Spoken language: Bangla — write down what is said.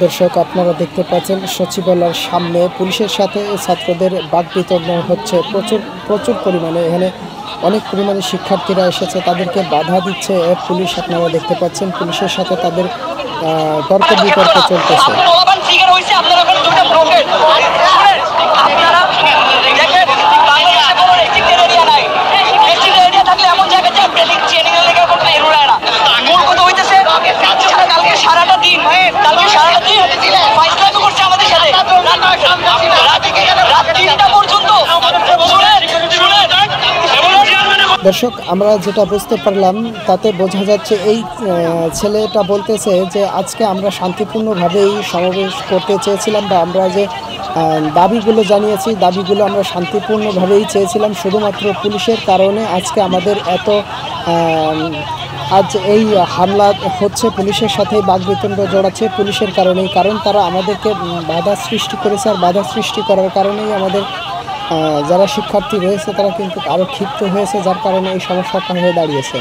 দর্শক আপনারা দেখতে পাচ্ছেন সচিবালয়ের সামনে পুলিশের সাথে ছাত্রদের বাকবিতণ্ডা হচ্ছে প্রচুর পরিমাণে। এখানে অনেক পরিমাণে শিক্ষার্থীরা এসেছে, তাদেরকে বাধা দিচ্ছে পুলিশ। আপনারা দেখতে পাচ্ছেন পুলিশের সাথে তাদের তর্ক বিতর্ক চলতেছে। দর্শক আমরা যেটা বুঝতে পারলাম তাতে বোঝা যাচ্ছে এই ছেলেটা বলতেছে যে আজকে আমরা শান্তিপূর্ণভাবেই সমাবেশ করতে চেয়েছিলাম, বা আমরা যে দাবিগুলো জানিয়েছি দাবিগুলো আমরা শান্তিপূর্ণভাবেই চেয়েছিলাম, শুধুমাত্র পুলিশের কারণে আজকে আমাদের এত আজ এই হামলা হচ্ছে, পুলিশের সাথে বাকবিতণ্ড জড়াচ্ছে পুলিশের কারণেই। কারণ তারা আমাদেরকে বাধা সৃষ্টি করেছে, আর বাধা সৃষ্টি করার কারণেই আমাদের যারা শিক্ষার্থী রয়েছে তারা কিন্তু আরও ক্ষিপ্ত হয়েছে, যার কারণে এই সমস্যাটা হয়ে দাঁড়িয়েছে।